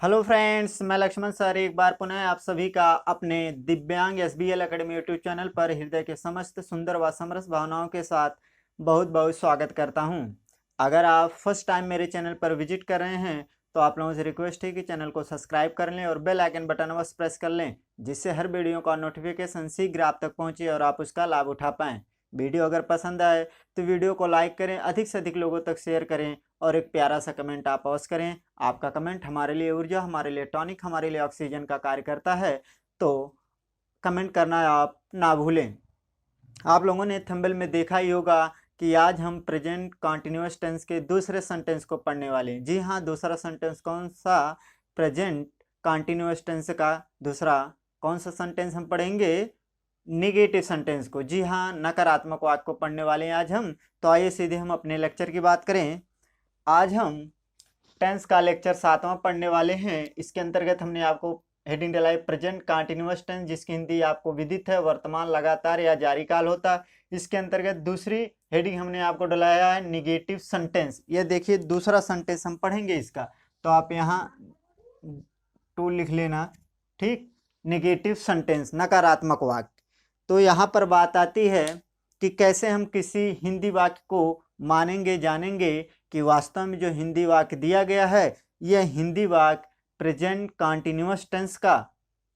Hello friends, मैं Lakshman sir एक बार पुनः आप सभी का अपने दिव्यांग एसबीएल एकेडमी यूट्यूब चैनल पर हृदय के समस्त सुंदर व समरस भावनाओं के साथ बहुत बहुत स्वागत करता हूं। अगर आप फर्स्ट टाइम मेरे चैनल पर विजिट कर रहे हैं तो आप लोगों से रिक्वेस्ट है कि चैनल को सब्सक्राइब कर लें और बेल आइकन बटन अवश्य प्रेस कर लें, जिससे हर वीडियो का नोटिफिकेशन शीघ्र आप तक पहुँचे और आप उसका लाभ उठा पाएँ। वीडियो अगर पसंद आए तो वीडियो को लाइक करें, अधिक से अधिक लोगों तक शेयर करें और एक प्यारा सा कमेंट आप अवश्य करें। आपका कमेंट हमारे लिए ऊर्जा, हमारे लिए टॉनिक, हमारे लिए ऑक्सीजन का कार्य करता है, तो कमेंट करना आप ना भूलें। आप लोगों ने थंबनेल में देखा ही होगा कि आज हम प्रेजेंट कंटिन्यूअस टेंस के दूसरे सेंटेंस को पढ़ने वाले हैं। जी हाँ, दूसरा सेंटेंस कौन सा? प्रेजेंट कंटिन्यूअस टेंस का दूसरा कौन सा सेंटेंस हम पढ़ेंगे? निगेटिव सेंटेंस को। जी हाँ, नकारात्मक वाक्य को पढ़ने वाले हैं आज हम। तो आइए सीधे हम अपने लेक्चर की बात करें। आज हम टेंस का लेक्चर 7वां पढ़ने वाले हैं। इसके अंतर्गत हमने आपको हेडिंग डलाई प्रेजेंट कंटिन्यूअस टेंस, जिसकी हिंदी आपको विदित है, वर्तमान, लगातार या जारी काल होता। इसके अंतर्गत दूसरी हेडिंग हमने आपको डलाया है निगेटिव सेंटेंस। ये देखिए दूसरा सेंटेंस हम पढ़ेंगे इसका, तो आप यहाँ टू लिख लेना, ठीक। निगेटिव सेंटेंस, नकारात्मक वाक्य। तो यहाँ पर बात आती है कि कैसे हम किसी हिंदी वाक्य को मानेंगे, जानेंगे कि वास्तव में जो हिंदी वाक्य दिया गया है यह हिंदी वाक्य प्रेजेंट कंटिन्यूअस टेंस का,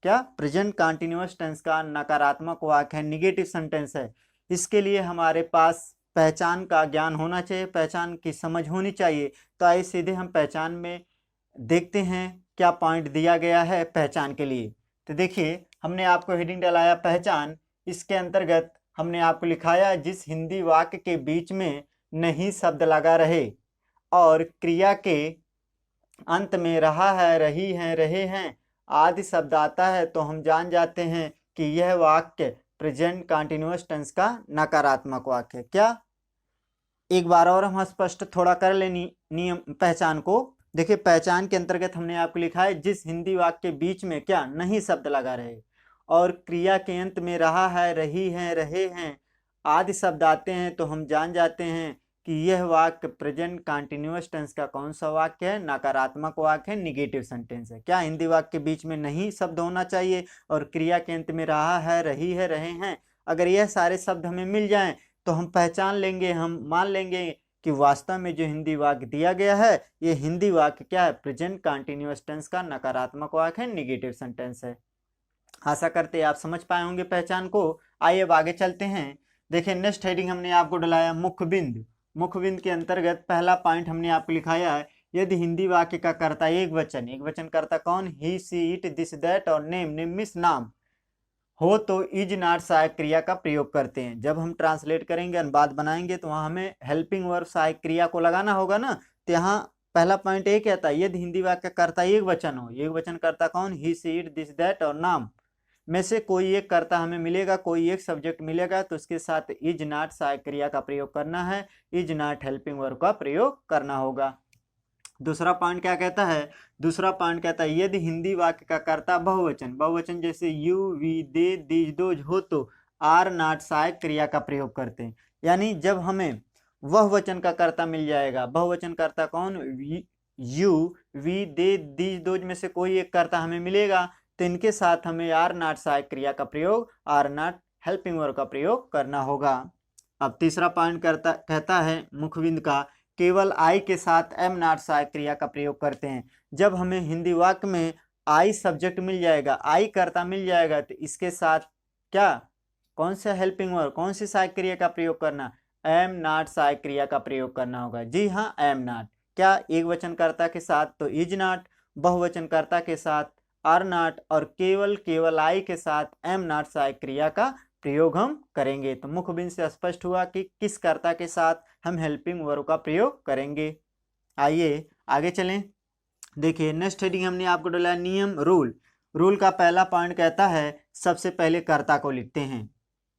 क्या प्रेजेंट कंटिन्यूअस टेंस का नकारात्मक वाक्य है, निगेटिव सेंटेंस है। इसके लिए हमारे पास पहचान का ज्ञान होना चाहिए, पहचान की समझ होनी चाहिए। तो आइए सीधे हम पहचान में देखते हैं क्या पॉइंट दिया गया है पहचान के लिए। तो देखिए, हमने आपको हेडिंग डलाया पहचान। इसके अंतर्गत हमने आपको लिखाया जिस हिंदी वाक्य के बीच में नहीं शब्द लगा रहे और क्रिया के अंत में रहा है, रही है, रहे हैं आदि शब्द आता है, तो हम जान जाते हैं कि यह वाक्य प्रेजेंट कंटिन्यूअस टेंस का नकारात्मक वाक्य है। क्या? एक बार और हम स्पष्ट थोड़ा कर ले नियम पहचान को। देखिए, पहचान के अंतर्गत हमने आपको लिखा है जिस हिंदी वाक्य के बीच में क्या नहीं शब्द लगा रहे और क्रिया के अंत में रहा है, रही है, रहे हैं आदि शब्द आते हैं, तो हम जान जाते हैं कि यह वाक्य प्रेजेंट कंटिन्यूअस टेंस का कौन सा वाक्य है? नकारात्मक वाक्य है, निगेटिव सेंटेंस है। क्या हिंदी वाक्य के बीच में नहीं शब्द होना चाहिए और क्रिया के अंत में रहा है, रही है, रहे हैं, अगर यह सारे शब्द हमें मिल जाएं तो हम पहचान लेंगे, हम मान लेंगे कि वास्तव में जो हिंदी वाक्य दिया गया है ये हिंदी वाक्य क्या है? प्रेजेंट कंटिन्यूअस टेंस का नकारात्मक वाक्य है, निगेटिव सेंटेंस है। आशा करते हैं आप समझ पाए होंगे पहचान को। आइए अब आगे चलते हैं। देखिए, नेक्स्ट हेडिंग हमने आपको डलाया मुख्य बिंदु। मुख्य बिंदु के अंतर्गत पहला पॉइंट हमने आपको लिखाया है यदि हिंदी वाक्य का कर्ता एक वचन, एक वचन कर्ता कौन? ही, सी, इट, दिस, दैट और नेम, नेम मीन्स नाम हो तो इज नॉट सहायक क्रिया का प्रयोग करते हैं। जब हम ट्रांसलेट करेंगे, अनुवाद बनाएंगे, तो वहां हमें हेल्पिंग वर्ब सहायक क्रिया को लगाना होगा ना। तो यहाँ पहला पॉइंट ये कहता है यदि हिंदी वाक्य कर्ता एक वचन हो, एक वचन कर्ता कौन? ही, सी, इट, दिस, दैट और नाम में से कोई एक कर्ता हमें मिलेगा, कोई एक सब्जेक्ट मिलेगा, तो उसके साथ इज नॉट सहायक क्रिया का प्रयोग करना है, इज नॉट हेल्पिंग वर्ब का प्रयोग करना होगा। दूसरा पॉइंट क्या कहता है? दूसरा पॉइंट कहता है यदि हिंदी वाक्य का कर्ता बहुवचन, बहुवचन जैसे you, we, they, these, those हो तो आर नॉट सहायक क्रिया का प्रयोग करते हैं। यानी जब हमें वह वचन का कर्ता मिल जाएगा, बहुवचन कर्ता कौन? You, we, they, these, those में से कोई एक कर्ता हमें मिलेगा, तो इनके साथ हमें आर नॉट सहायक क्रिया का प्रयोग, आर नॉट हेल्पिंग वर्ब का प्रयोग करना होगा। अब तीसरा पॉइंट कहता है मुखबिंद का केवल आई के साथ एम नॉट सहायक क्रिया का प्रयोग करते हैं। जब हमें हिंदी वाक्य में आई सब्जेक्ट मिल जाएगा, आई कर्ता मिल जाएगा, तो इसके साथ क्या, कौन सा हेल्पिंग वर्ब, कौन सी सहायक क्रिया का प्रयोग करना? एम नॉट सहायक क्रिया का प्रयोग करना होगा। जी हाँ, एम नॉट। क्या? एक वचन कर्ता के साथ तो इज नॉट, बहुवचन कर्ता के साथ आर नॉट और केवल केवल आई के साथ एम नॉट सहायक क्रिया का प्रयोग हम करेंगे। तो मुख्य बिंदु से स्पष्ट हुआ कि किस कर्ता के साथ हम हेल्पिंग वर्ब का प्रयोग करेंगे। आइए आगे चलें। देखिए, नेक्स्ट हेडिंग हमने आपको डाला नियम, रूल। रूल का पहला पॉइंट कहता है सबसे पहले कर्ता को लिखते हैं।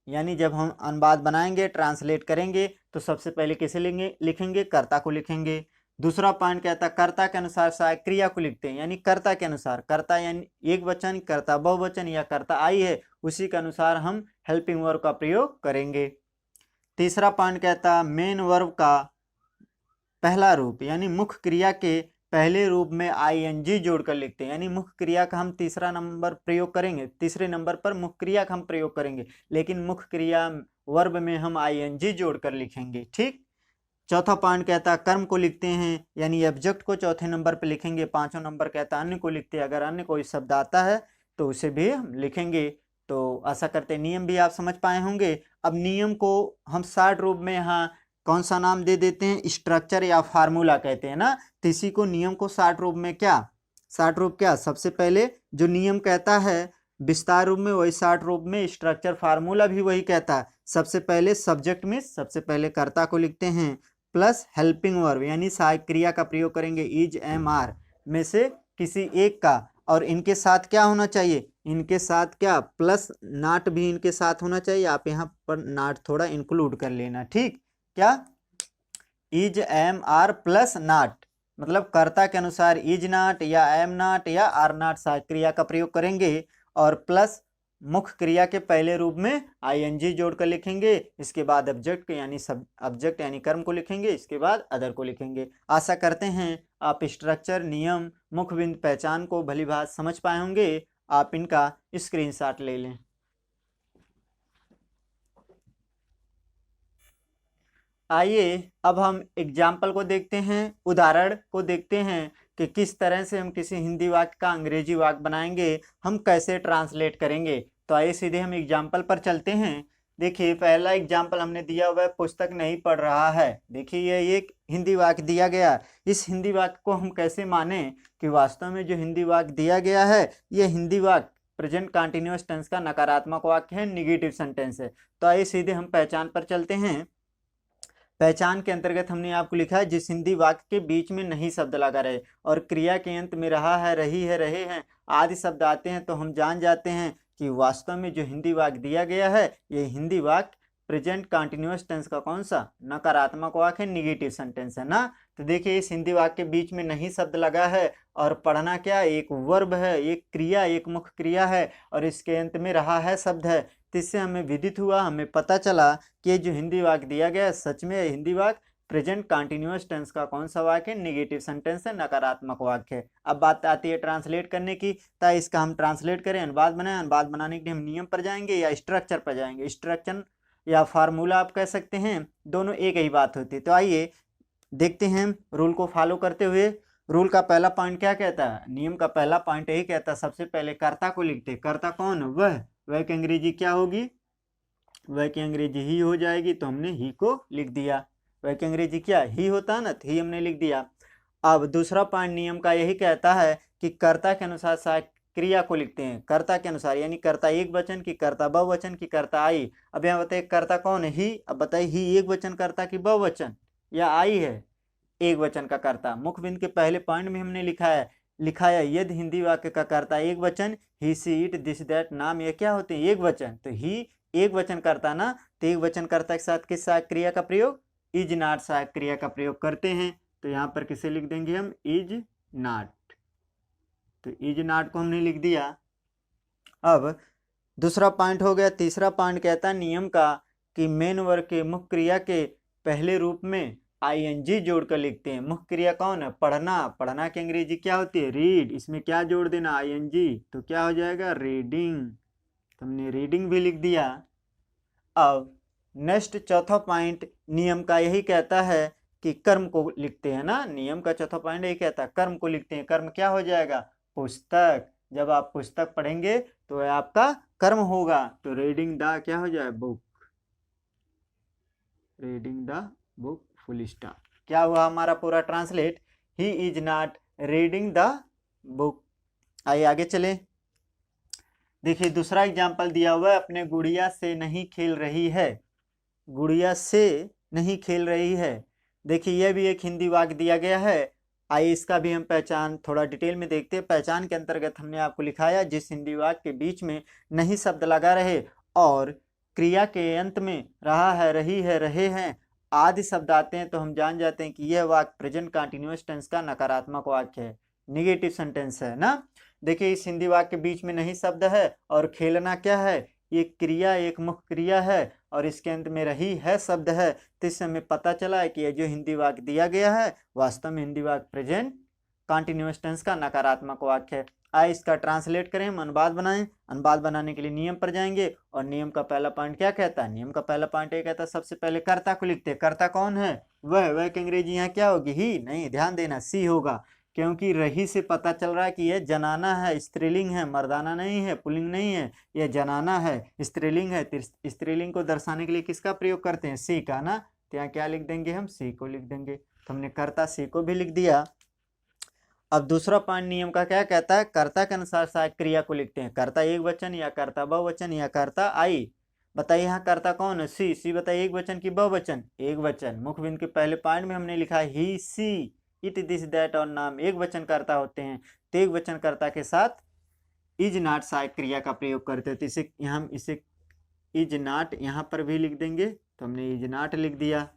यानी जब हम अनुवाद बनाएंगे, ट्रांसलेट करेंगे, तो सबसे पहले किसे लिखेंगे? कर्ता को लिखेंगे। दूसरा पॉइंट कहता है कर्ता के अनुसार सहायक क्रिया को लिखते हैं। यानी कर्ता के अनुसार, कर्ता यानी एक वचन, कर्ता बहुवचन या कर्ता आई है, उसी के अनुसार हम हेल्पिंग वर्ब का प्रयोग करेंगे। तीसरा पॉइंट कहता मेन वर्ब का पहला रूप, यानी मुख्य क्रिया के पहले रूप में आईएनजी जोड़कर लिखते हैं, यानी मुख्य क्रिया का हम तीसरा नंबर प्रयोग करेंगे, तीसरे नंबर पर मुख्य क्रिया का हम प्रयोग करेंगे, लेकिन मुख्य क्रिया वर्ब में हम आईएनजी जोड़कर लिखेंगे। ठीक। चौथा पॉइंट कहता है कर्म को लिखते हैं, यानी ऑब्जेक्ट को चौथे नंबर पर लिखेंगे। पांचवा नंबर कहता है अन्य को लिखते हैं, अगर अन्य कोई शब्द आता है तो उसे भी हम लिखेंगे। तो आशा करते हैं नियम भी आप समझ पाए होंगे। अब नियम को हम शॉर्ट रूप में यहाँ कौन सा नाम दे देते हैं, स्ट्रक्चर या फार्मूला कहते हैं ना। तो इसी को नियम को शॉर्ट रूप में क्या, शॉर्ट रूप क्या, सबसे पहले जो नियम कहता है विस्तार रूप में, वही शॉर्ट रूप में स्ट्रक्चर फार्मूला भी वही कहता है। सबसे पहले सब्जेक्ट में सबसे पहले कर्ता को लिखते हैं प्लस हेल्पिंग वर्ब यानी सहायक क्रिया का प्रयोग करेंगे इज एम आर में से किसी एक का, और इनके साथ क्या होना चाहिए, इनके साथ क्या प्लस नाट भी इनके साथ होना चाहिए। आप यहाँ पर नाट थोड़ा इंक्लूड कर लेना। ठीक। क्या इज एम आर प्लस नाट, मतलब कर्ता के अनुसार इज नाट या एम नाट या आर नाट सहायक क्रिया का प्रयोग करेंगे, और प्लस मुख्य क्रिया के पहले रूप में आईएनजी जोड़कर लिखेंगे। इसके बाद ऑब्जेक्ट यानी सब ऑब्जेक्ट यानी कर्म को लिखेंगे, इसके बाद अदर को लिखेंगे। आशा करते हैं आप स्ट्रक्चर, नियम, मुख्य बिंदु, पहचान को भली भांति समझ पाए होंगे। आप इनका स्क्रीनशॉट ले लें। आइए अब हम एग्जाम्पल को देखते हैं, उदाहरण को देखते हैं कि किस तरह से हम किसी हिंदी वाक्य का अंग्रेजी वाक्य बनाएंगे, हम कैसे ट्रांसलेट करेंगे। तो आइए सीधे हम एग्जाम्पल पर चलते हैं। देखिए पहला एग्जाम्पल हमने दिया हुआ है, पुस्तक नहीं पढ़ रहा है। देखिए ये एक हिंदी वाक्य दिया गया। इस हिंदी वाक्य को हम कैसे माने कि वास्तव में जो हिंदी वाक्य दिया गया है ये हिंदी वाक्य प्रेजेंट कंटिन्यूअस टेंस का नकारात्मक वाक्य है, निगेटिव सेंटेंस है। तो आइए सीधे हम पहचान पर चलते हैं। पहचान के अंतर्गत हमने आपको लिखा है जिस हिंदी वाक्य के बीच में नहीं शब्द लगा रहे और क्रिया के अंत में रहा है, रही है, रहे हैं आदि शब्द आते हैं, तो हम जान जाते हैं कि वास्तव में जो हिंदी वाक्य दिया गया है ये हिंदी वाक्य प्रेजेंट कंटिन्यूअस टेंस का कौन सा नकारात्मक वाक्य है, निगेटिव सेंटेंस है ना। तो देखिए इस हिंदी वाक्य के बीच में नहीं शब्द लगा है और पढ़ना क्या एक वर्ब है, एक क्रिया, एक मुख्य क्रिया है, और इसके अंत में रहा है शब्द है। तो इससे हमें विदित हुआ, हमें पता चला कि ये जो हिंदी वाक्य दिया गया है सच में हिंदी वाक्य प्रेजेंट कंटिन्यूअस टेंस का कौन सा वाक्य है, निगेटिव सेंटेंस है, नकारात्मक वाक्य है। अब बात आती है ट्रांसलेट करने की, तो इसका हम ट्रांसलेट करें, अनुवाद बनाएं। अनुवाद बनाने के लिए हम नियम पर जाएंगे या स्ट्रक्चर पर जाएंगे। स्ट्रक्चर या फार्मूला आप कह सकते हैं, दोनों एक ही बात होती है। तो आइए देखते हैं रूल को फॉलो करते हुए। रूल का पहला पॉइंट क्या कहता है, नियम का पहला पॉइंट यही कहता है सबसे पहले कर्ता को लिखते। कर्ता कौन, वह की अंग्रेजी क्या होगी, वह की अंग्रेजी ही हो जाएगी, तो हमने ही को लिख दिया। वह की अंग्रेजी क्या ही होता है ना, तो ही हमने लिख दिया। अब दूसरा पॉइंट नियम का यही कहता है कि कर्ता के अनुसार सहायक क्रिया को लिखते हैं। कर्ता के अनुसार यानी कर्ता एक वचन की, कर्ता बहुवचन की, कर्ता आई। अब यहाँ बताइए कर्ता कौन है, ही। अब बताइए ही एक वचन कर्ता की बहुवचन या आई है, एक वचन का कर्ता। मुख्य बिंदु के पहले पॉइंट में हमने लिखा है यदि हिंदी वाक्य का कर्ता एक वचन, ही सी इट दिस दैट नाम ये क्या होते हैं एक वचन, तो ही एक वचन करता ना, तो एक वचन कर्ता के साथ किस सहायक क्रिया का प्रयोग, इज नॉट सहायक क्रिया का प्रयोग करते हैं। तो यहाँ पर किसे लिख देंगे हम, इज नॉट। तो इज नॉट को हमने लिख दिया। अब दूसरा पॉइंट हो गया। तीसरा पॉइंट कहता है नियम का कि मेन वर्ग के मुख्य क्रिया के पहले रूप में आईएनजी जोड़कर लिखते हैं। मुख्य क्रिया कौन है, पढ़ना। पढ़ना की अंग्रेजी क्या होती है, रीड। इसमें क्या जोड़ देना, आईएनजी, तो क्या हो जाएगा, रीडिंग। तो हमने रीडिंग भी लिख दिया। अब नेक्स्ट चौथा पॉइंट नियम का यही कहता है कि कर्म को लिखते हैं ना। नियम का चौथा पॉइंट यही कहता है कर्म को लिखते हैं। कर्म क्या हो जाएगा, पुस्तक। जब आप पुस्तक पढ़ेंगे तो वह आपका कर्म होगा। तो रीडिंग द क्या हो जाए, book. Reading the book full stop. क्या हुआ हमारा पूरा translate, he is not reading the book. आइए आगे चले। देखिए दूसरा एग्जाम्पल दिया हुआ है, अपने गुड़िया से नहीं खेल रही है। गुड़िया से नहीं खेल रही है। देखिए यह भी एक हिंदी वाक्य दिया गया है। आइए इसका भी हम पहचान थोड़ा डिटेल में देखते हैं। पहचान के अंतर्गत हमने आपको लिखाया जिस हिंदी वाक्य के बीच में नहीं शब्द लगा रहे और क्रिया के अंत में रहा है, रही है, रहे हैं आदि शब्द आते हैं, तो हम जान जाते हैं कि यह वाक्य प्रेजेंट कंटिन्यूअस टेंस का नकारात्मक वाक्य है, निगेटिव सेंटेंस है ना। देखिए इस हिंदी वाक्य के बीच में नहीं शब्द है और खेलना क्या है, ये क्रिया, एक मुख्य क्रिया है और इसके अंत में रही है शब्द है। तो इससे हमें पता चला है कि यह जो हिंदी वाक्य दिया गया है वास्तव में हिंदी वाक्य प्रेजेंट कॉन्टिन्यूअस टेंस का नकारात्मक वाक्य है। आइए इसका ट्रांसलेट करें, हम अनुवाद बनाएं। अनुवाद बनाने के लिए नियम पर जाएंगे और नियम का पहला पॉइंट क्या कहता है? नियम का पहला पॉइंट ये कहता है सबसे पहले कर्ता को लिखते हैं। कर्ता कौन है? वह की अंग्रेजी यहाँ क्या होगी? ही नहीं, ध्यान देना, सी होगा, क्योंकि रही से पता चल रहा है कि यह जनाना है, स्त्रीलिंग है, मर्दाना नहीं है, पुल्लिंग नहीं है, यह जनाना है, स्त्रीलिंग है। स्त्रीलिंग को दर्शाने के लिए किसका प्रयोग करते हैं? सी का ना। तो यहाँ क्या लिख देंगे? हम सी को लिख देंगे। तो हमने कर्ता सी को भी लिख दिया। अब दूसरा पॉइंट नियम का क्या कहता है? कर्ता के अनुसार सहायक क्रिया को लिखते हैं। कर्ता एक वचन या कर्ता बहुवचन या कर्ता आई। बताइए यहाँ कर्ता कौन है? सी बताइए, एक वचन की बहुवचन? एक वचन। मुख्य बिंदु के पहले पॉइंट में हमने लिखा है ही, सी, इट, दिस, दैट और नाम एक वचन कर्ता होते हैं। तो एक वचन कर्ता के साथ इज नॉट सहायक क्रिया का प्रयोग करते हैं। तो इसे हम इसे इज नॉट यहाँ पर भी लिख देंगे। तो हमने इज नॉट लिख दिया।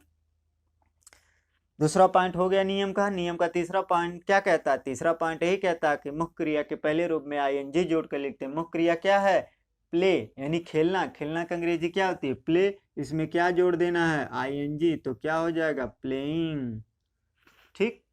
दूसरा पॉइंट हो गया नियम का। नियम का तीसरा पॉइंट क्या कहता है? तीसरा पॉइंट यही कहता है कि मुख्य क्रिया के पहले रूप में आईएनजी जोड़ कर लिखते हैं। मुख्य क्रिया क्या है? प्ले, यानी खेलना। खेलना का अंग्रेजी क्या होती है? प्ले। इसमें क्या जोड़ देना है? आईएनजी। तो क्या हो जाएगा? प्लेइंग। ठीक।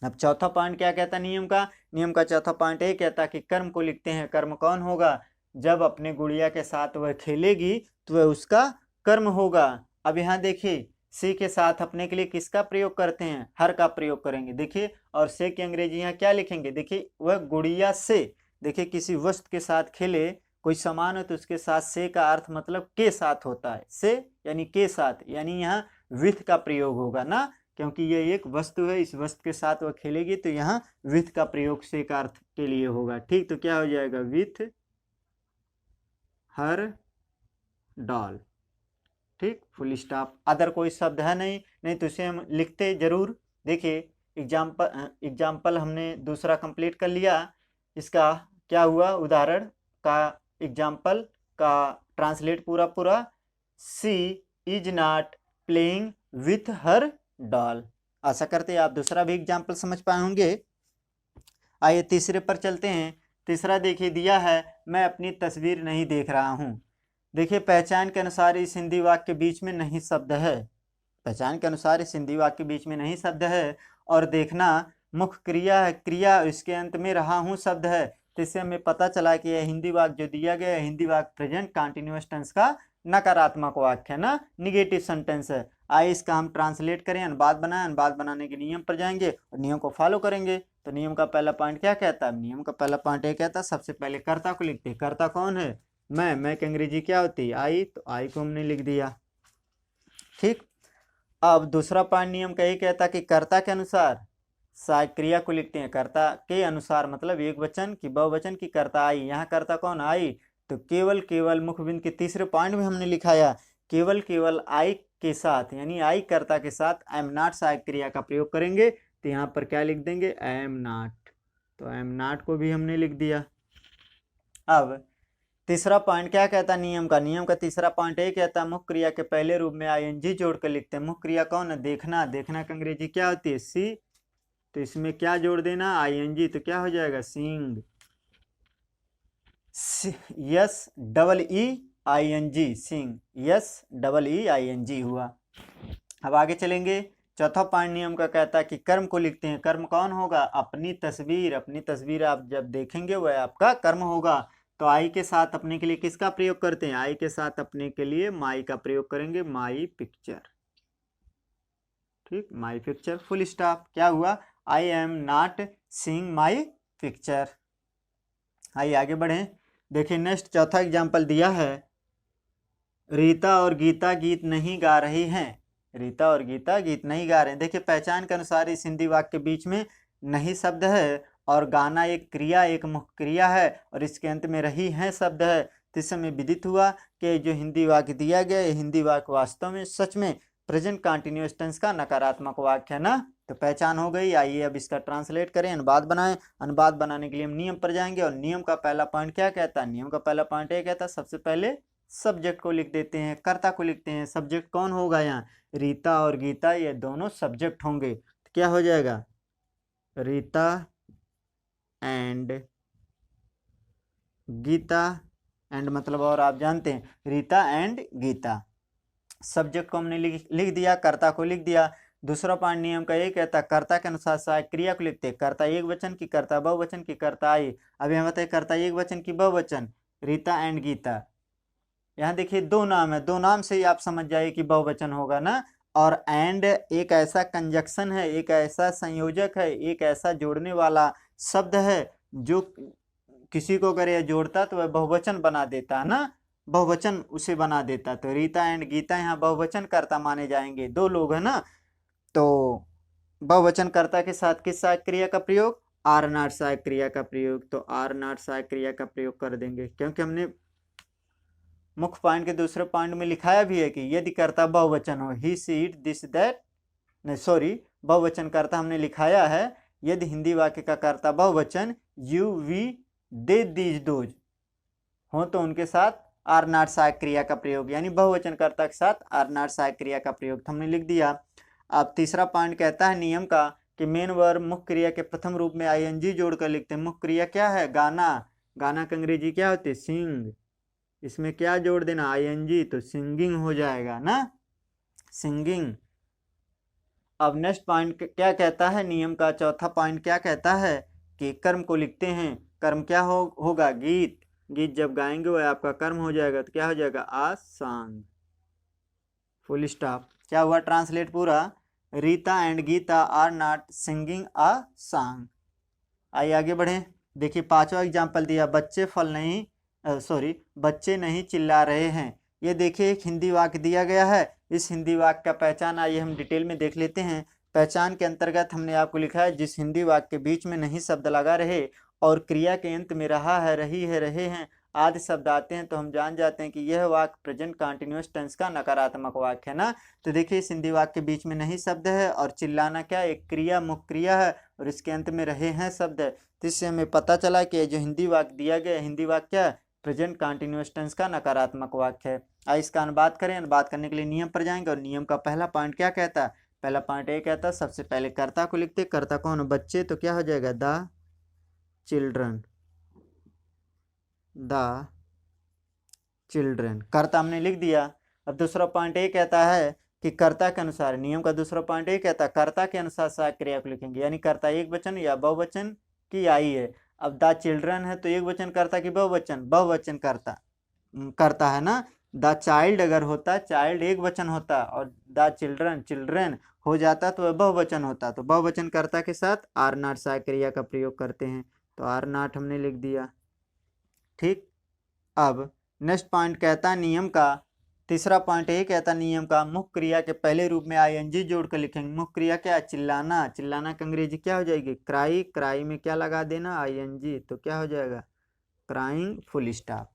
अब चौथा पॉइंट क्या कहता है नियम का? नियम का चौथा पॉइंट ये कहता है कि कर्म को लिखते हैं। कर्म कौन होगा? जब अपने गुड़िया के साथ वह खेलेगी तो वह उसका कर्म होगा। अब यहाँ देखिए, से के साथ अपने के लिए किसका प्रयोग करते हैं? हर का प्रयोग करेंगे। देखिए, और से की अंग्रेजी यहाँ क्या लिखेंगे? देखिए, वह गुड़िया से, देखिए किसी वस्तु के साथ खेले, कोई सामान है तो उसके साथ से का अर्थ मतलब के साथ होता है। से यानी के साथ, यानी यहाँ विथ का प्रयोग होगा ना, क्योंकि यह एक वस्तु है, इस वस्तु के साथ वह खेलेगी तो यहाँ विथ का प्रयोग से का अर्थ के लिए होगा। ठीक, तो क्या हो जाएगा? With her doll. ठीक, फुल स्टॉप। अदर कोई शब्द है नहीं तो इसे हम लिखते जरूर। देखिए, एग्जाम्पल हमने दूसरा कंप्लीट कर लिया। इसका क्या हुआ? उदाहरण का एग्जाम्पल का ट्रांसलेट पूरा। She is not playing with her doll. आशा करते हैं आप दूसरा भी एग्जाम्पल समझ पाए होंगे। आइए तीसरे पर चलते हैं। तीसरा देखिए दिया है, मैं अपनी तस्वीर नहीं देख रहा हूँ। देखिए, पहचान के अनुसार इस हिंदी वाक्य के बीच में नहीं शब्द है। पहचान के अनुसार इस हिंदी वाक्य के बीच में नहीं शब्द है और देखना मुख्य क्रिया है। क्रिया इसके अंत में रहा हूँ शब्द है। तो इससे हमें पता चला कि यह हिंदी वाक्य जो दिया गया है, हिंदी वाक्य प्रेजेंट कॉन्टिन्यूअस टेंस का नकारात्मक वाक्य है ना, निगेटिव सेंटेंस है। आइए इसका हम ट्रांसलेट करें, अनुवाद बनाएं। अनुवाद बनाने के नियम पर जाएंगे और नियम को फॉलो करेंगे। तो नियम का पहला पॉइंट क्या कहता है? नियम का पहला पॉइंट ये कहता है सबसे पहले कर्ता को लिखते हैं। कर्ता कौन है? मैं की अंग्रेजी क्या होती है? आई। तो आई को हमने लिख दिया। ठीक। अब दूसरा पॉइंट नियम का ये कहता कि कर्ता के अनुसार सहायक क्रिया को लिखते हैं। कर्ता के अनुसार मतलब एक वचन की, बहुवचन की, कर्ता आई। यहाँ कर्ता कौन? आई। तो केवल मुख्य बिंदु के तीसरे पॉइंट में हमने लिखाया केवल आई के साथ, यानी आई कर्ता के साथ आई एम नॉट सहायक क्रिया का प्रयोग करेंगे। तो यहाँ पर क्या लिख देंगे? I am not. तो आई एम नॉट को भी हमने लिख दिया। अब तीसरा पॉइंट क्या कहता है नियम का? नियम का तीसरा पॉइंट ये कहता है मुख्य क्रिया के पहले रूप में आईएनजी जोड़ कर लिखते हैं। मुख्य क्रिया कौन है? देखना। देखना की अंग्रेजी क्या होती है? सी। तो इसमें क्या जोड़ देना? आईएनजी। तो क्या हो जाएगा? Seeing. Yes double E I N G, seeing. Yes double E I N G हुआ। अब आगे चलेंगे। चौथा पॉइंट नियम का कहता है कि कर्म को लिखते हैं। कर्म कौन होगा? अपनी तस्वीर। अपनी तस्वीर आप जब देखेंगे वह आपका कर्म होगा। तो आई के साथ अपने के लिए किसका प्रयोग करते हैं? आई के साथ अपने के लिए माई का प्रयोग करेंगे। My picture. ठीक, माई पिक्चर, फुल स्टॉप। क्या हुआ? I am not seeing my picture. आइए आगे बढ़ें। देखिए नेक्स्ट चौथा एग्जाम्पल दिया है, रीता और गीता गीत नहीं गा रही हैं। रीता और गीता गीत नहीं गा रहे हैं। देखिए, पहचान के अनुसार इस हिंदी वाक्य के बीच में नहीं शब्द है और गाना एक क्रिया, एक मुख्य क्रिया है और इसके अंत में रही है शब्द है। तो इस समय विदित हुआ कि जो हिंदी वाक्य दिया गया है, हिंदी वाक्य वास्तव में सच में प्रेजेंट कंटिन्यूअस टेंस का नकारात्मक वाक्य है ना। तो पहचान हो गई। आइए अब इसका ट्रांसलेट करें, अनुवाद बनाएं। अनुवाद बनाने के लिए हम नियम पर जाएंगे और नियम का पहला पॉइंट क्या कहता है? नियम का पहला पॉइंट ये कहता है सबसे पहले सब्जेक्ट को लिख देते हैं, कर्ता को लिखते हैं। सब्जेक्ट कौन होगा यहाँ? रीता और गीता, ये दोनों सब्जेक्ट होंगे। तो क्या हो जाएगा? रीता एंड गीता। एंड मतलब और आप जानते हैं रीता एंड गीता। सब्जेक्ट को हमने लिख दिया, कर्ता को लिख दिया। दूसरा पॉइंट नियम का ये कहता है कर्ता के अनुसार सहायक क्रिया को लिखते हैं, कर्ता एक वचन की, कर्ता बहुवचन की, कर्ता आई। अभी हम बताए कर्ता एक वचन की बहुवचन, रीता एंड गीता। यहाँ देखिए दो नाम है, दो नाम से ही आप समझ जाइए कि बहुवचन होगा ना। और एंड एक ऐसा कंजक्शन है, एक ऐसा संयोजक है, एक ऐसा जोड़ने वाला शब्द है जो किसी को अगर यह जोड़ता तो वह बहुवचन बना देता है ना, बहुवचन उसे बना देता। तो रीता एंड गीता यहाँ बहुवचन कर्ता माने जाएंगे, दो लोग है ना। तो बहुवचन कर्ता के साथ किस सहायक क्रिया का प्रयोग, आर नॉट सहायक क्रिया का प्रयोग। तो आर नॉट सहायक क्रिया का प्रयोग कर देंगे, क्योंकि हमने मुख्य पॉइंट के दूसरे पॉइंट में लिखाया भी है कि यदि कर्ता बहुवचन हो, ही सी इट दिस दैट, नहीं सॉरी, बहुवचन कर्ता हमने लिखाया है। यदि हिंदी वाक्य का कर्ता बहुवचन you we they these those हो तो उनके साथ आर नॉट सहायक क्रिया का प्रयोग, यानी बहुवचन कर्ता के साथ आर नॉट सहायक क्रिया का प्रयोग हमने लिख दिया। अब तीसरा पॉइंट कहता है नियम का कि मेन वर्ब मुख्य क्रिया के प्रथम रूप में आईएनजी जोड़कर लिखते हैं। मुख्य क्रिया क्या है, गाना, गाना का अंग्रेजी क्या होती है, सिंग। इसमें क्या जोड़ देना, आईएनजी, तो सिंगिंग हो जाएगा ना, सिंगिंग। अब नेक्स्ट पॉइंट क्या कहता है, नियम का चौथा पॉइंट क्या कहता है कि कर्म को लिखते हैं। कर्म क्या होगा, गीत। गीत जब गाएंगे वह आपका कर्म हो जाएगा, तो क्या हो जाएगा, आ सॉन्ग, फुल स्टॉप। क्या हुआ ट्रांसलेट पूरा, Rita and Gita are not singing a song. आइए आगे बढ़े। देखिए पांचवा एग्जाम्पल दिया, बच्चे फल नहीं बच्चे नहीं चिल्ला रहे हैं। ये देखिए एक हिंदी वाक्य दिया गया है। इस हिंदी वाक्य का पहचान आइए हम डिटेल में देख लेते हैं। पहचान के अंतर्गत हमने आपको लिखा है, जिस हिंदी वाक्य के बीच में नहीं शब्द लगा रहे और क्रिया के अंत में रहा है, रही है, रहे हैं आदि शब्द आते हैं, तो हम जान जाते हैं कि यह वाक्य प्रेजेंट कंटिन्यूअस टेंस का नकारात्मक वाक्य है ना। तो देखिए इस हिंदी वाक्य के बीच में नहीं शब्द है और चिल्लाना क्या एक क्रिया, मुख्य क्रिया है, और इसके अंत में रहे हैं शब्द है। तो इससे हमें पता चला कि जो हिंदी वाक्य दिया गया, हिंदी वाक्य क्या है, प्रेजेंट कंटिन्यूअस टेंस का नकारात्मक वाक्य है। आइए इसका अनुवाद करें। अनुवाद करने के लिए नियम पर जाएंगे, और नियम का पहला पॉइंट क्या कहता है, पहला पॉइंट ये कहता है सबसे पहले कर्ता को लिखते। कर्ता कौन, बच्चे, तो क्या हो जाएगा, द चिल्ड्रन, द चिल्ड्रन, कर्ता हमने लिख दिया। अब दूसरा पॉइंट ये कहता है कि कर्ता के अनुसार, नियम का दूसरा पॉइंट ये कहता है कर्ता के अनुसार सहायक क्रिया को लिखेंगे, यानी कर्ता एक वचन या बहुवचन की आई है। अब द चिल्ड्रन है तो एक वचन कर्ता की बहुवचन, बहुवचन कर्ता करता है ना। द चाइल्ड अगर होता, चाइल्ड एक वचन होता, और द चिल्ड्रन, चिल्ड्रन हो जाता तो वह बहुवचन होता। तो बहुवचन कर्ता के साथ आर नॉट सहायक क्रिया का प्रयोग करते हैं, तो आर नॉट हमने लिख दिया। ठीक। अब नेक्स्ट पॉइंट कहता है नियम का तीसरा पॉइंट ये कहता है, नियम का मुख्य क्रिया के पहले रूप में आईएनजी जोड़कर लिखेंगे। मुख्य क्रिया क्या है, चिल्लाना, चिल्लाना का अंग्रेजी क्या हो जाएगी, क्राई, क्राई में क्या लगा देना, आईएनजी, तो क्या हो जाएगा, क्राइंग, फुल स्टॉप।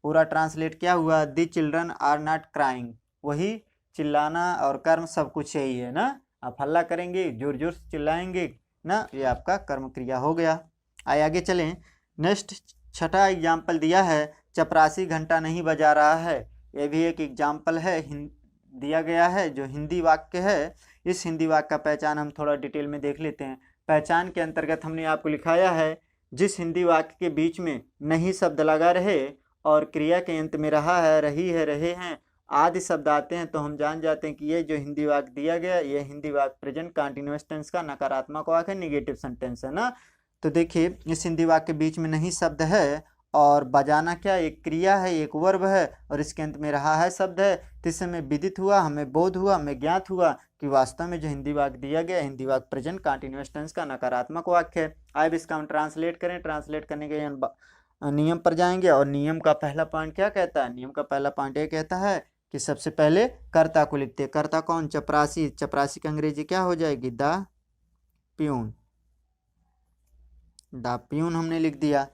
पूरा ट्रांसलेट क्या हुआ, the children are not crying, वही चिल्लाना और कर्म सब कुछ यही है ना। आप हल्ला करेंगे, जोर जोर से चिल्लाएंगे ना, ये आपका कर्म क्रिया हो गया। आइए आगे चलें। नेक्स्ट छठा एग्जाम्पल दिया है, चपरासी घंटा नहीं बजा रहा है। ये भी एक एग्जाम्पल है, दिया गया है जो हिंदी वाक्य है। इस हिंदी वाक्य का पहचान हम थोड़ा डिटेल में देख लेते हैं। पहचान के अंतर्गत हमने आपको लिखाया है, जिस हिंदी वाक्य के बीच में नहीं शब्द लगा रहे और क्रिया के अंत में रहा है, रही है, रहे हैं आदि शब्द आते हैं, तो हम जान जाते हैं कि ये जो हिंदी वाक्य दिया गया, ये हिंदी वाक्य प्रेजेंट कंटिन्यूअस टेंस का नकारात्मक वाक्य है, निगेटिव सेंटेंस है ना। तो देखिए इस हिंदी वाक्य के बीच में नहीं शब्द है और बजाना क्या एक क्रिया है, एक वर्ब है, और इसके अंत में रहा है शब्द है। तो इससे हमें विदित हुआ, हमें बोध हुआ, हमें ज्ञात हुआ कि वास्तव में जो हिंदी वाक्य दिया गया, हिंदी वाक्य प्रेजेंट कंटिन्यूअस टेंस का नकारात्मक वाक्य है। अब इसका हम ट्रांसलेट करें। ट्रांसलेट करने के नियम पर जाएंगे, और नियम का पहला पॉइंट क्या कहता है, नियम का पहला पॉइंट ये कहता है कि सबसे पहले कर्ता को लिखते हैं। कर्ता कौन, चपरासी, चपरासी की अंग्रेजी क्या हो जाएगी, द प्यून, द प्यून हमने लिख दिया।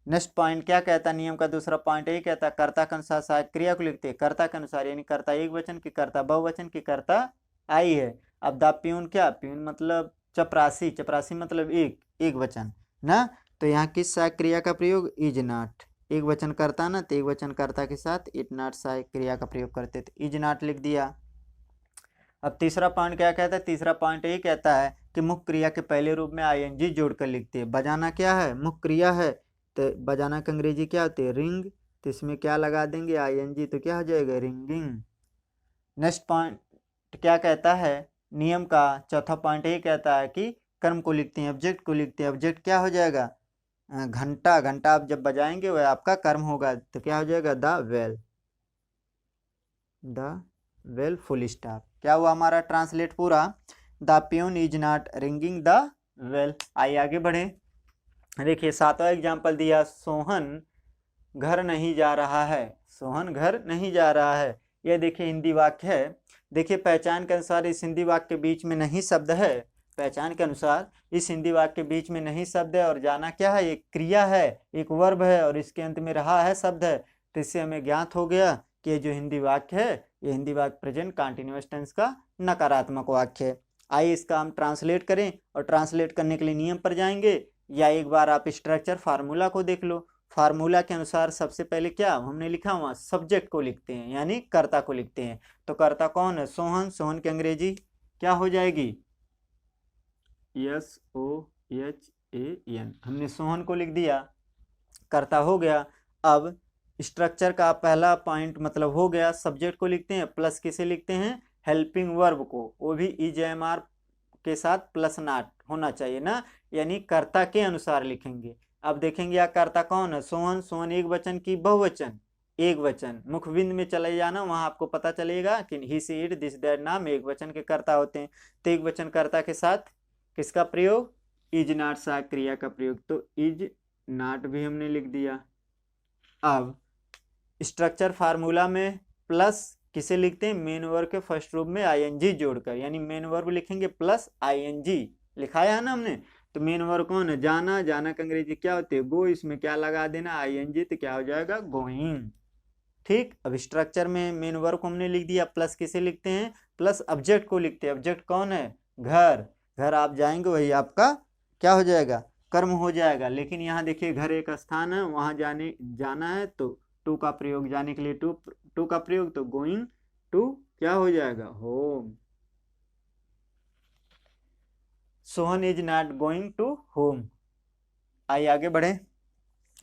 नेक्स्ट पॉइंट क्या कहता है, नियम का दूसरा पॉइंट यही कहता है कर्ता के अनुसार सहायक क्रिया को लिखते हैं। कर्ता के अनुसार यानी कर्ता एक वचन की, कर्ता बहुवचन की, कर्ता आई है। अब द प्यून क्या, प्यून मतलब चपरासी, चपरासी मतलब एक वचन ना। तो यहाँ किस सहायक क्रिया का प्रयोग, इज नॉट, एक वचन करता ना, तो एक वचन कर्ता के साथ इट नॉट सहायक क्रिया का प्रयोग करते, तो इज नॉट लिख दिया। अब तीसरा पॉइंट क्या कहता है, तीसरा पॉइंट ये कहता है कि मुख्य क्रिया के पहले रूप में आईएनजी जोड़कर लिखते हैं। बजाना क्या है, मुख्य क्रिया है, तो बजाना की अंग्रेजी क्या होती है, रिंग, तो इसमें क्या लगा देंगे, आईएनजी, तो क्या हो जाएगा, रिंगिंग। नेक्स्ट पॉइंट क्या कहता है नियम का चौथा पॉइंट ये कहता है कि कर्म को लिखते हैं, ऑब्जेक्ट को लिखते हैं। ऑब्जेक्ट क्या हो जाएगा? घंटा। घंटा आप जब बजाएंगे वह आपका कर्म होगा, तो क्या हो जाएगा? The well. The well full stop. क्या हुआ हमारा ट्रांसलेट पूरा? The peon is not ringing the well. आइए आगे बढ़े। देखिए 7वां एग्जाम्पल दिया, सोहन घर नहीं जा रहा है। सोहन घर नहीं जा रहा है, यह देखिए हिंदी वाक्य है। देखिए पहचान के अनुसार इस हिंदी वाक्य के बीच में नहीं शब्द है। पहचान के अनुसार इस हिंदी वाक्य के बीच में नहीं शब्द है, और जाना क्या है? एक क्रिया है, एक वर्ब है, और इसके अंत में रहा है शब्द है। तो इससे हमें ज्ञात हो गया कि ये जो हिंदी वाक्य है, ये हिंदी वाक्य प्रेजेंट कंटीन्यूअस टेंस का नकारात्मक वाक्य है। आइए इसका हम ट्रांसलेट करें, और ट्रांसलेट करने के लिए नियम पर जाएंगे, या एक बार आप स्ट्रक्चर फार्मूला को देख लो। फार्मूला के अनुसार सबसे पहले क्या हमने लिखा, वहाँ सब्जेक्ट को लिखते हैं, यानी कर्ता को लिखते हैं। तो कर्ता कौन है? सोहन। सोहन की अंग्रेजी क्या हो जाएगी? SOHAN। हमने सोहन को लिख दिया, कर्ता हो गया। अब स्ट्रक्चर का पहला पॉइंट मतलब हो गया, सब्जेक्ट को लिखते हैं, प्लस किसे लिखते हैं? हेल्पिंग वर्ब को, वो भी EJMR के साथ प्लस नॉट होना चाहिए ना, यानी कर्ता के अनुसार लिखेंगे। अब देखेंगे या कर्ता कौन है? सोहन। सोहन एक वचन की बहुवचन? एक वचन। मुखबिंद में चले जाना, वहां आपको पता चलेगा कि ही सी इट दिस दैट नाम एक वचन के कर्ता होते हैं। तो एक वचन कर्ता के साथ किसका प्रयोग? इज नॉट सहायक क्रिया का प्रयोग। तो इज नॉट भी हमने लिख दिया। अब स्ट्रक्चर फार्मूला में प्लस किसे लिखते हैं? मेन वर्ब के फर्स्ट रूप में ING जोड़कर, यानी मेन वर्ब लिखेंगे प्लस ING। लिखाया है ना हमने। तो मेन वर्ब कौन है? जाना। जाना का अंग्रेजी क्या होती है? गो। इसमें क्या लगा देना? ING। तो क्या हो जाएगा? गोइंग। ठीक। अब स्ट्रक्चर में मेन वर्ब को हमने लिख दिया, प्लस किसे लिखते हैं? प्लस ऑब्जेक्ट को लिखते हैं। ऑब्जेक्ट कौन है? घर। घर आप जाएंगे वही आपका क्या हो जाएगा? कर्म हो जाएगा। लेकिन यहाँ देखिए घर एक स्थान है, वहां जाना है, तो टू का प्रयोग, जाने के लिए टू का प्रयोग, तो गोइंग टू क्या हो जाएगा? Home. Sohan is not going to home. आइए आगे बढ़े।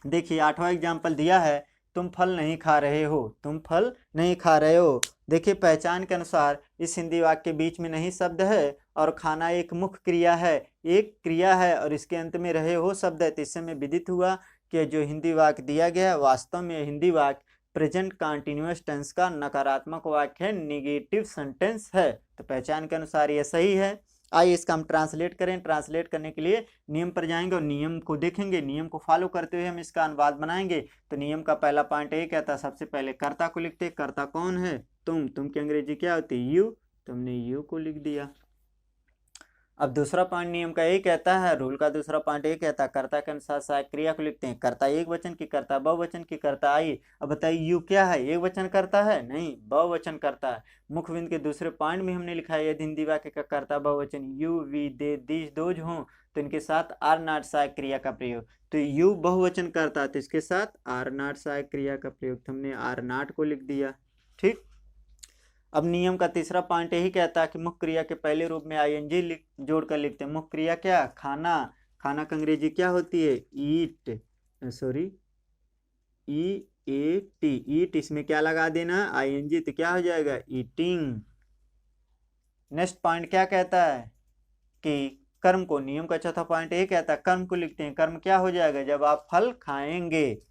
देखिए 8वां एग्जाम्पल दिया है, तुम फल नहीं खा रहे हो। तुम फल नहीं खा रहे हो। देखिए पहचान के अनुसार इस हिंदी वाक्य के बीच में नहीं शब्द है, और खाना एक मुख्य क्रिया है, एक क्रिया है, और इसके अंत में रहे हो शब्द है। तो इससे में विदित हुआ कि जो हिंदी वाक्य दिया गया है, वास्तव में हिंदी वाक्य प्रेजेंट कंटिन्यूअस टेंस का नकारात्मक वाक्य है, निगेटिव सेंटेंस है। तो पहचान के अनुसार यह सही है। आइए इसका हम ट्रांसलेट करें। ट्रांसलेट करने के लिए नियम पर जाएंगे और नियम को देखेंगे। नियम को फॉलो करते हुए हम इसका अनुवाद बनाएंगे। तो नियम का पहला पॉइंट ये कहता है, सबसे पहले कर्ता को लिखते हैं। कर्ता कौन है? तुम। तुम की अंग्रेजी क्या होती है? यू। तुमने यू को लिख दिया। अब दूसरा पॉइंट नियम का ये कहता है, रूल का दूसरा पॉइंट ये कहता है, कर्ता के अनुसार सहायक क्रिया को लिखते हैं। कर्ता एक वचन की, कर्ता बहुवचन की, कर्ता आई। अब बताइए यू क्या है? एक वचन करता है? नहीं, बहुवचन करता है। मुखबिंद के दूसरे पॉइंट में हमने लिखा है, यदि हिंदी वाक्य का कर्ता बहुवचन you, we, they, this, those हों, तो इनके साथ आर नॉट सहायक क्रिया का प्रयोग। तो यू बहुवचन करता है, तो इसके साथ आर नॉट सहायक क्रिया का प्रयोग। तो हमने आर नॉट को लिख दिया। ठीक। अब नियम का तीसरा पॉइंट यही कहता है कि मुख्य क्रिया के पहले रूप में ING जोड़कर लिखते हैं। मुख्य क्रिया क्या? खाना। खाना का अंग्रेजी क्या होती है? ईट। Sorry, EAT। ईट। इसमें क्या लगा देना? ING। तो क्या हो जाएगा? ईटिंग। नेक्स्ट पॉइंट क्या कहता है कि कर्म को, नियम का चौथा पॉइंट ये कहता है कर्म को लिखते हैं। कर्म क्या हो जाएगा? जब आप फल खाएंगे।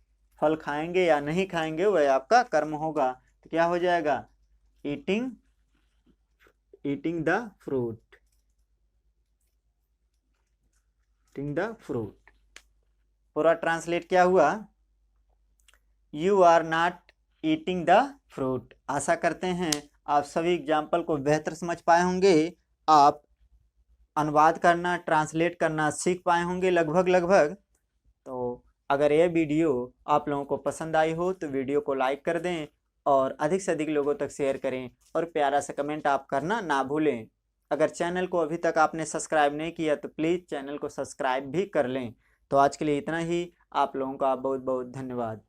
फल खाएंगे या नहीं खाएंगे वह आपका कर्म होगा। तो क्या हो जाएगा? eating the fruit। eating the fruit। पूरा ट्रांसलेट क्या हुआ? You are not eating the fruit. आशा करते हैं आप सभी एग्जाम्पल को बेहतर समझ पाए होंगे। आप अनुवाद करना, ट्रांसलेट करना सीख पाए होंगे लगभग। तो अगर यह वीडियो आप लोगों को पसंद आई हो तो वीडियो को लाइक कर दें, और अधिक से अधिक लोगों तक शेयर करें, और प्यारा सा कमेंट आप करना ना भूलें। अगर चैनल को अभी तक आपने सब्सक्राइब नहीं किया तो प्लीज़ चैनल को सब्सक्राइब भी कर लें। तो आज के लिए इतना ही। आप लोगों का बहुत बहुत धन्यवाद।